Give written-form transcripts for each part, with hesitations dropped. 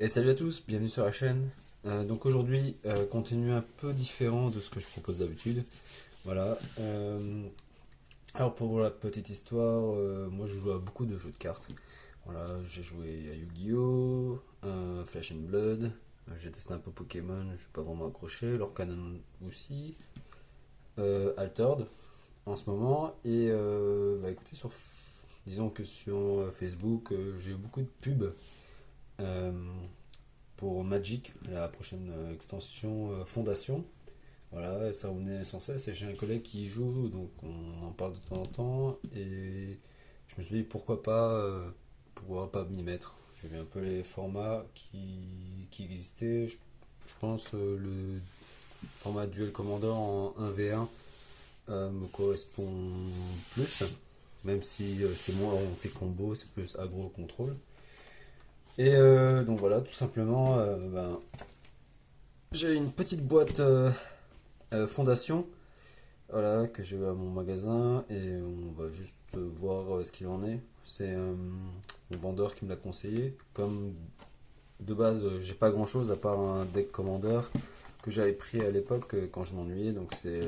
salut à tous, bienvenue sur la chaîne. Donc aujourd'hui, contenu un peu différent de ce que je propose d'habitude. Voilà. Alors pour la petite histoire, moi je joue à beaucoup de jeux de cartes. Voilà, j'ai joué à Yu-Gi-Oh, Flash and Blood, j'ai testé un peu Pokémon, je suis pas vraiment accroché, Lorcanon aussi, Altered en ce moment. Et bah écoutez, disons que sur Facebook, j'ai eu beaucoup de pubs. euh, pour Magic, la prochaine extension Fondation. Voilà, ça revenait sans cesse et j'ai un collègue qui y joue, donc on en parle de temps en temps et je me suis dit pourquoi pas m'y mettre. J'ai vu un peu les formats qui existaient. Je pense le format Duel Commander en 1v1 me correspond plus, même si c'est moins orienté combo, c'est plus aggro contrôle. Et donc voilà, tout simplement, j'ai une petite boîte fondation, voilà, que j'ai à mon magasin et on va juste voir ce qu'il en est. C'est mon vendeur qui me l'a conseillé. Comme de base, j'ai pas grand chose à part un deck commander que j'avais pris à l'époque quand je m'ennuyais. Donc c'est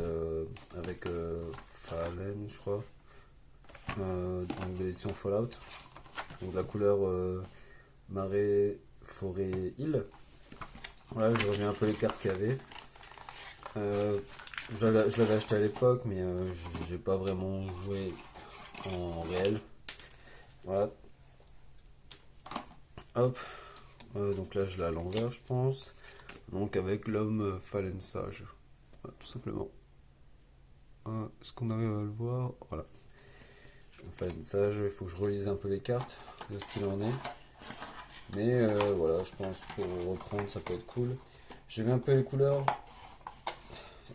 avec Fallen, je crois, donc de l'édition Fallout. Donc la couleur Marais, Forêt, Île. Voilà, je reviens un peu les cartes qu'il y avait. Je l'avais acheté à l'époque, mais j'ai pas vraiment joué en réel. Voilà. Hop. Donc là, je l'ai à l'envers, je pense. Donc avec l'homme Fallen Sage. Voilà, tout simplement. Est-ce qu'on arrive à le voir? Voilà. Fallen Sage, il faut que je relise un peu les cartes de ce qu'il en est. Mais voilà, je pense pour reprendre, ça peut être cool. J'ai vu un peu les couleurs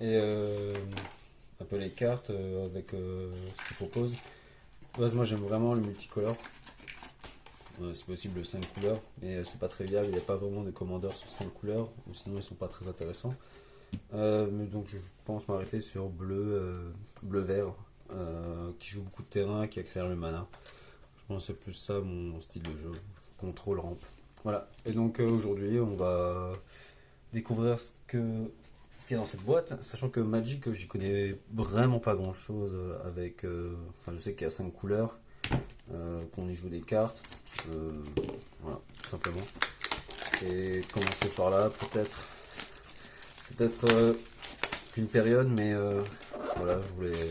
et un peu les cartes avec ce qu'ils proposent. Moi j'aime vraiment le multicolore. C'est possible 5 couleurs, mais c'est pas très viable. Il n'y a pas vraiment de commandeurs sur 5 couleurs, ou sinon ils sont pas très intéressants. Mais donc je pense m'arrêter sur bleu-vert, qui joue beaucoup de terrain, qui accélère le mana. Je pense que c'est plus ça mon style de jeu. Contrôle rampe. Voilà. Et donc aujourd'hui on va découvrir ce qu'il y a dans cette boîte, sachant que Magic, j'y connais vraiment pas grand chose avec. Enfin, je sais qu'il y a 5 couleurs, qu'on y joue des cartes, voilà, tout simplement. Et commencer par là, peut-être qu'une période, mais voilà, je voulais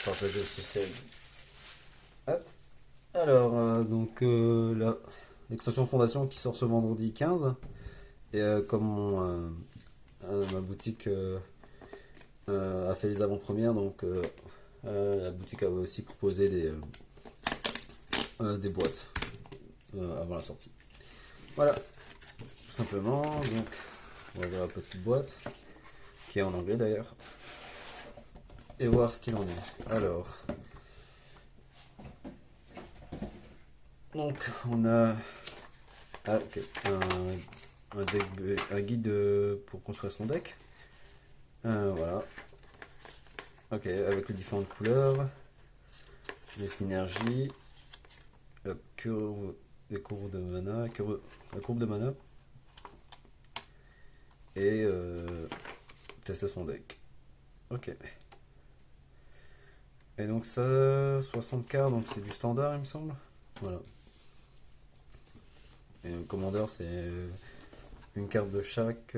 partager ceci. Hop. Alors, donc là, l'extension Fondation qui sort ce vendredi 15, et comme ma boutique a fait les avant-premières, donc la boutique a aussi proposé des boîtes avant la sortie. Voilà, tout simplement. Donc, on va voir la petite boîte qui est en anglais d'ailleurs et voir ce qu'il en est. Alors, donc on a un guide pour construire son deck. Voilà. Ok, avec les différentes couleurs, les synergies, la courbe de mana, la courbe de mana, et tester son deck. Ok. Et donc ça, 60 cartes, donc c'est du standard il me semble. Voilà. Et le commandeur c'est une carte de chaque,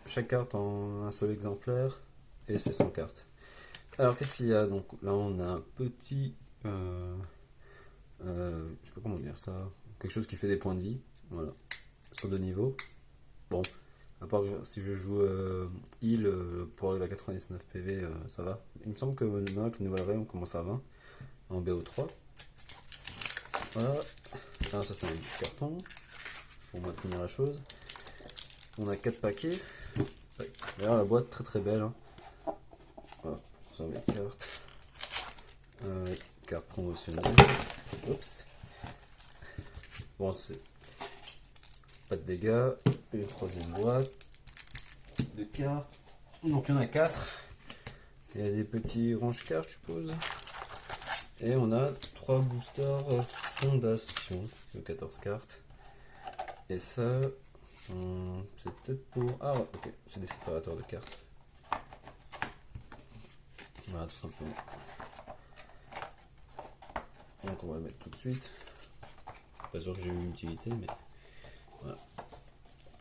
chaque carte en un seul exemplaire, et c'est 100 cartes. Alors qu'est-ce qu'il y a? Donc là on a un petit, je sais pas comment dire ça, quelque chose qui fait des points de vie, voilà, sur 2 niveaux. Bon, à part si je joue heal pour arriver à 99 PV, ça va. Il me semble que maintenant avec le nouvel array on commence à 20 en BO3. Voilà. Alors ça c'est un carton pour maintenir la chose. On a 4 paquets. D'ailleurs la boîte très très belle, hein. Voilà, pour conserver les cartes. Carte promotionnelle. Oups. Bon, c'est pas de dégâts. Une troisième boîte de cartes. Donc il y en a 4. Il y a des petits range-cartes, je suppose. Et on a 3 boosters fondation de 14 cartes. Et ça, C'est peut-être pour... Ah ouais, ok, c'est des séparateurs de cartes. Voilà, tout simplement. Donc on va le mettre tout de suite. Pas sûr que j'ai eu une utilité, mais voilà.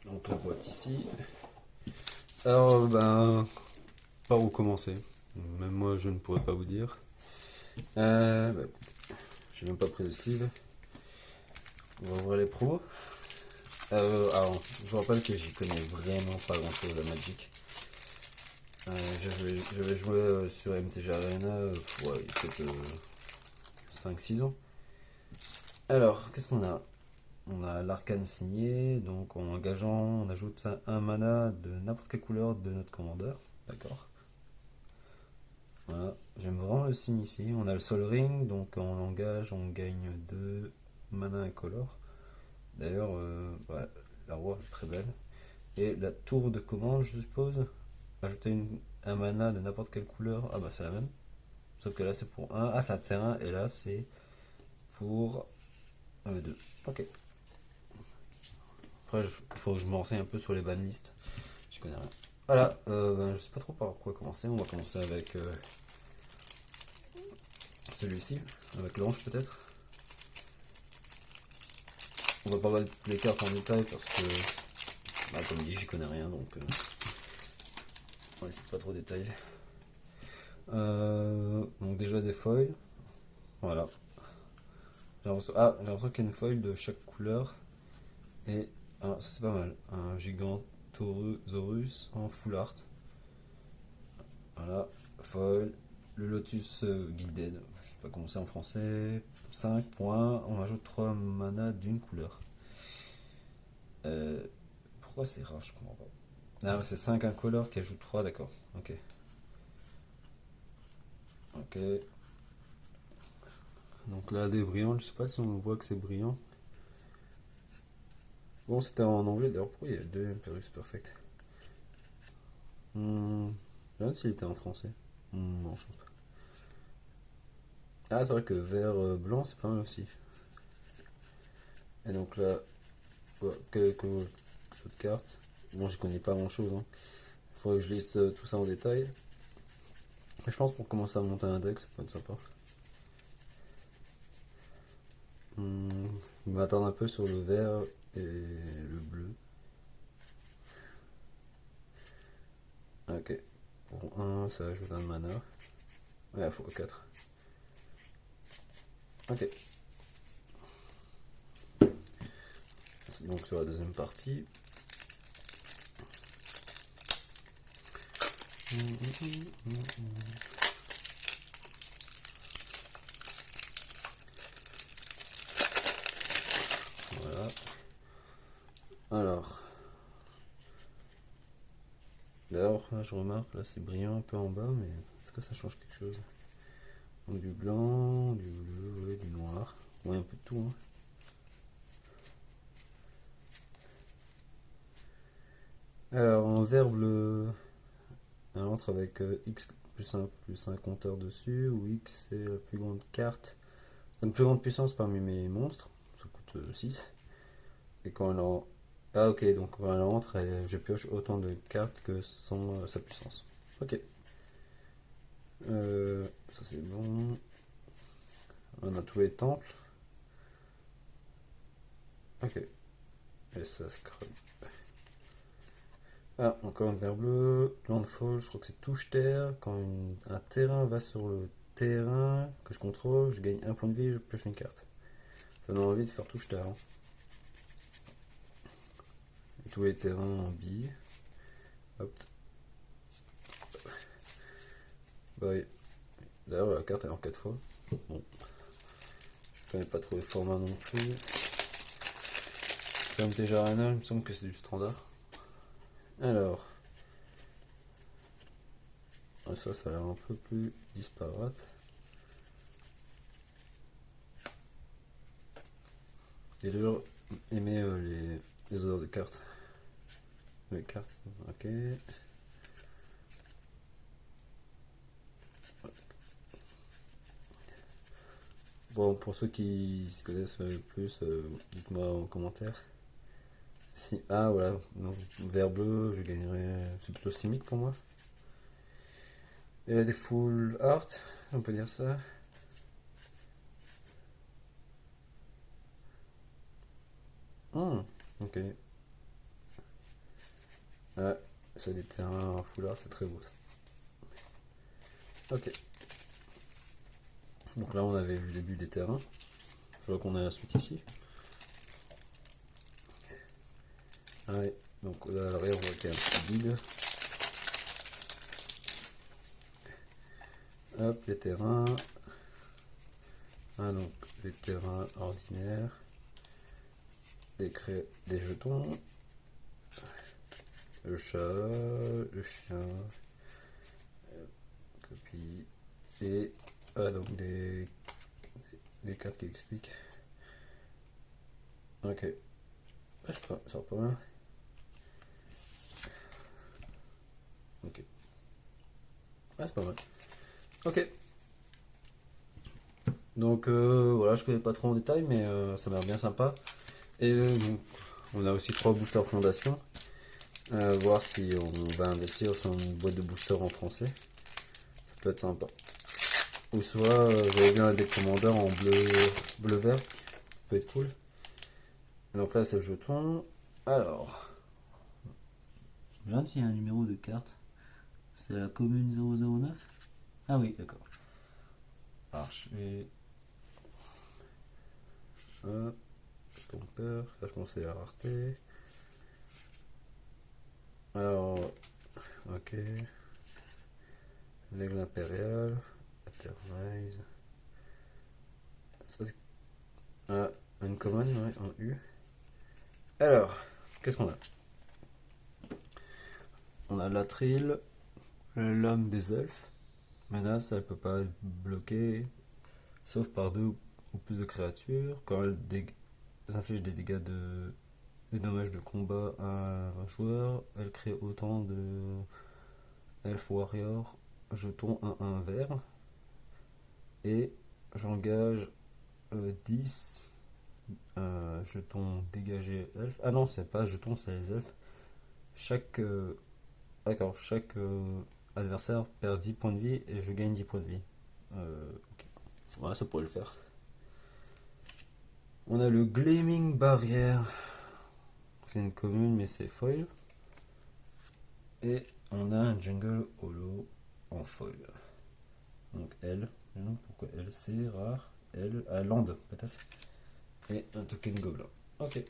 Donc la boîte ici. Alors, ben, par où commencer? Même moi, je ne pourrais pas vous dire. Ben, j'ai même pas pris le sleeve. On va ouvrir les pros. Alors, je vous rappelle que j'y connais vraiment pas grand chose à Magic. J'avais joué sur MTG Arena ouais, il y a peut-être 5-6 ans. Alors, qu'est-ce qu'on a? On a l'arcane signé, donc en engageant, on ajoute un mana de n'importe quelle couleur de notre commandeur. D'accord. Voilà, j'aime vraiment le signe ici. On a le Sol Ring, donc en engage, on gagne 2 mana incolore. D'ailleurs, ouais, la roi est très belle. Et la tour de commande, je suppose. Ajouter un mana de n'importe quelle couleur. Ah bah c'est la même. Sauf que là c'est pour un. Ah c'est un terrain et là c'est pour 2. Ok. Après il faut que je me renseigne un peu sur les banlistes. Je connais rien. Voilà, ben, je sais pas trop par quoi commencer. On va commencer avec celui-ci, avec l'ange peut-être. On va pas regarder toutes les cartes en détail parce que, bah, comme dit, j'y connais rien donc on va essayer de pas trop détailler. Donc déjà des feuilles. Voilà. J'ai l'impression qu'il y a une feuille de chaque couleur. Et ça c'est pas mal. Un Gigantosaurus en full art. Voilà. Foil. Le Lotus Gilded. Je sais pas comment c'est en français. 5 points. On ajoute 3 mana d'une couleur. Pourquoi c'est rare? Je comprends pas. Ah, c'est 5 incolores qui ajoute 3, d'accord. Ok. Ok. Donc là, des brillantes. Je sais pas si on voit que c'est brillant. Bon, c'était en anglais. D'ailleurs, pourquoi il y a 2 Imperius Perfect? Je me s'il était en français. Non, je pense pas. Ah, c'est vrai que vert blanc, c'est pas mal aussi. Et donc là, quelques autres cartes. Bon, je connais pas grand chose. Il faudrait que je lise tout ça en détail. Mais je pense pour commencer à monter un deck, ça peut être sympa. Je m'attends un peu sur le vert et le bleu. Ok. Pour 1, ça ajoute un mana. Ouais, il faut 4. Ok. Donc sur la deuxième partie. Voilà. Alors. D'ailleurs, là je remarque, là c'est brillant un peu en bas, mais est-ce que ça change quelque chose? Donc du blanc, du bleu, ouais, du noir. Ouais, un peu de tout. Alors en vert bleu, elle entre avec X plus un compteur dessus, où X c'est la plus grande carte, la plus grande puissance parmi mes monstres, ça coûte 6. Et quand elle en... Ah ok, donc quand elle entre, je pioche autant de cartes que sa puissance. Ok. Ça c'est bon. On a tous les temples. Ok. Et ça scrub. Ah, encore un vert bleu. Landfall, je crois que c'est touche terre. Quand un terrain va sur le terrain que je contrôle, je gagne un point de vie et je pioche une carte. Ça donne envie de faire touche terre. Et tous les terrains en billes. Hop. Bah oui. D'ailleurs, la carte elle est en 4 fois. Bon. Je connais pas trop les formats non plus. Comme déjà Arena, il me semble que c'est du standard. Alors. Ça a l'air un peu plus disparate. J'ai toujours aimé les odeurs de cartes. Les cartes, ok. Bon, pour ceux qui se connaissent plus, dites-moi en commentaire. Si, ah voilà, donc vert bleu, je gagnerais. C'est plutôt simique pour moi. Et des full art, on peut dire ça. Ok. Ah, c'est des terrains en full art, c'est très beau ça. Ok. Donc là, on avait vu le début des terrains. Je vois qu'on a la suite ici. Ouais, donc là, à l'arrière, on voit qu'il y a un petit guide. Hop, les terrains. Ah, donc les terrains ordinaires. Des jetons. Le chat, le chien. Copie. Et donc des cartes qui expliquent. Ok. Ah, ça va pas mal. Ok. Ah, c'est pas mal. Ok. Donc voilà, je connais pas trop en détail, mais ça m'a l'air bien sympa. Et donc, on a aussi 3 boosters fondation. Voir si on va investir sur une boîte de boosters en français. Ça peut être sympa. Ou soit j'avais vu un deck commandeur en bleu-vert. Ça peut être cool. Donc là, c'est le jeton. Alors, je regarde s'il y a un numéro de carte. C'est la commune 009. Ah oui, d'accord. Archer. Stomper. Là, je pense que c'est la rareté. Alors, ok. L'aigle impérial. Eternize. Ça, c'est une commande, ouais, en U. Alors, qu'est-ce qu'on a? On a Latril, l'homme des elfes. Menace, elle peut pas être bloquée, sauf par 2 ou plus de créatures. Quand elle inflige des dégâts des dommages de combat à un joueur, elle crée autant de Elf Warrior jetons 1-1 vert. Et j'engage 10 jetons dégagés elfes. Ah non, c'est pas jetons, c'est les elfes. Chaque chaque adversaire perd 10 points de vie et je gagne 10 points de vie. Ok. Voilà, ça pourrait le faire. On a le Gleaming Barrière. C'est une commune, mais c'est foil. Et on a un Jungle Holo en foil. Donc elle, pourquoi elle? C'est rare. Elle, à Land peut-être. Et un token gobelin. Ok.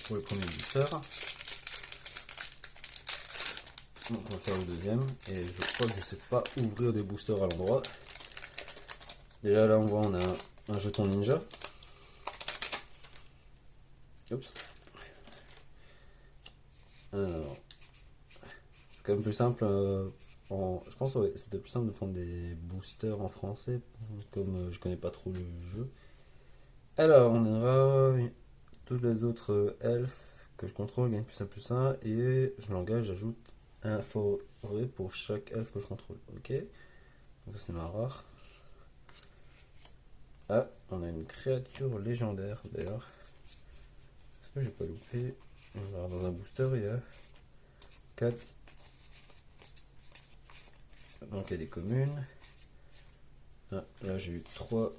Pour le premier booster. Donc on va faire le deuxième. Et je crois que je sais pas ouvrir des boosters à l'endroit. Déjà là on voit on a un jeton ninja. Oups. Alors, c'est quand même plus simple. Je pense que c'était plus simple de prendre des boosters en français, comme je connais pas trop le jeu. Alors, on aura tous les autres elfes que je contrôle gagnent plus 1 et je l'engage, j'ajoute un forêt pour chaque elfe que je contrôle. Ok, donc c'est ma rare. Ah, on a une créature légendaire d'ailleurs. Est-ce que j'ai pas loupé? Alors, dans un booster, il y a 4. Donc, il y a des communes. Ah, là, j'ai eu 3.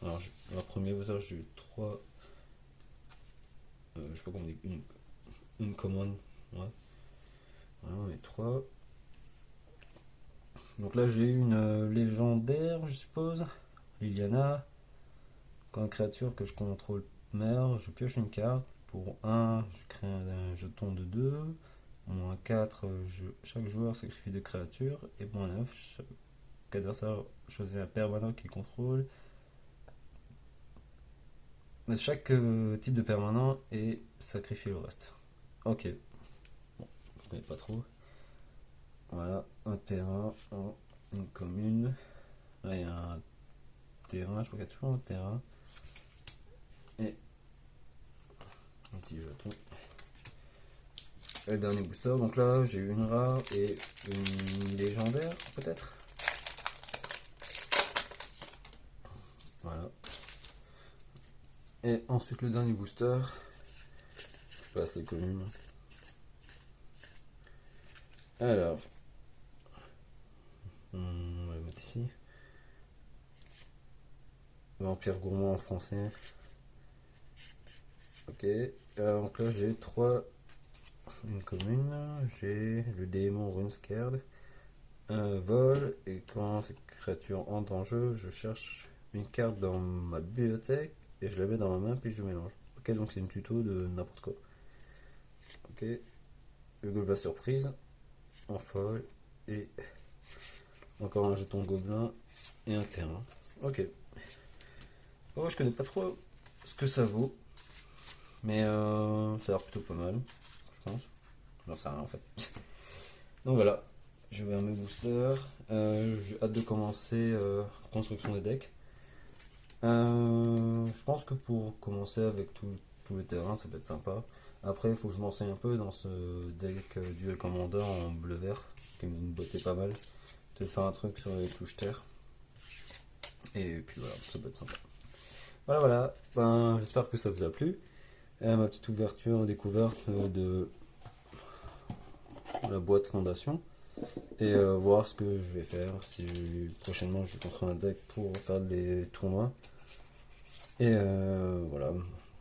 Alors, dans le premier booster, j'ai eu 3. Je sais pas comment on dit. Une commande. Ouais. Voilà, on est 3. Donc là, j'ai eu une légendaire, je suppose. Liliana. Quand une créature que je contrôle meurt, je pioche une carte. Pour 1, je crée un jeton de 2. Moins 4, chaque joueur sacrifie 2 créatures. Et moins 9, chaque adversaire choisit un permanent qu'il contrôle. Mais chaque type de permanent et sacrifier le reste. Ok. Bon, je connais pas trop. Voilà, un terrain, une commune. Là, il y a un terrain, je crois qu'il y a toujours un terrain. Et un petit jeton. Et le dernier booster, donc là, j'ai eu une rare et une légendaire, peut-être. Voilà. Et ensuite le dernier booster, je passe les communes. Alors, on va le mettre ici. Vampire gourmand en français. Ok, donc là j'ai une commune, j'ai le démon Runescared, un vol, et quand cette créature entre en jeu, je cherche une carte dans ma bibliothèque et je la mets dans ma main puis je mélange. Ok, donc c'est une tuto de n'importe quoi. Ok, le Golba surprise, en folle, et encore un jeton gobelin et un terrain. Ok. Oh, je connais pas trop ce que ça vaut, mais ça a l'air plutôt pas mal, je pense. J'en sais rien en fait. Donc voilà, je vais à mes boosters. J'ai hâte de commencer construction des decks. Je pense que pour commencer avec tous les terrains, ça peut être sympa. Après, il faut que je m'enseigne un peu dans ce deck Duel Commander en bleu-vert, qui me bottait pas mal. De faire un truc sur les touches terre. Et puis voilà, ça peut être sympa. Voilà, voilà. Ben, j'espère que ça vous a plu. Ma petite ouverture découverte de la boîte fondation. Et voir ce que je vais faire. Si prochainement je vais construire un deck pour faire des tournois. Et voilà.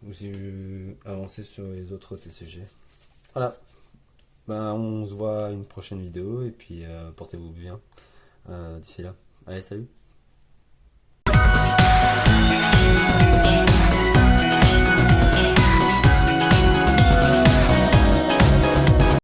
Ou si je vais avancer sur les autres TCG. Voilà. Ben, on se voit à une prochaine vidéo. Et puis portez-vous bien d'ici là. Allez, salut!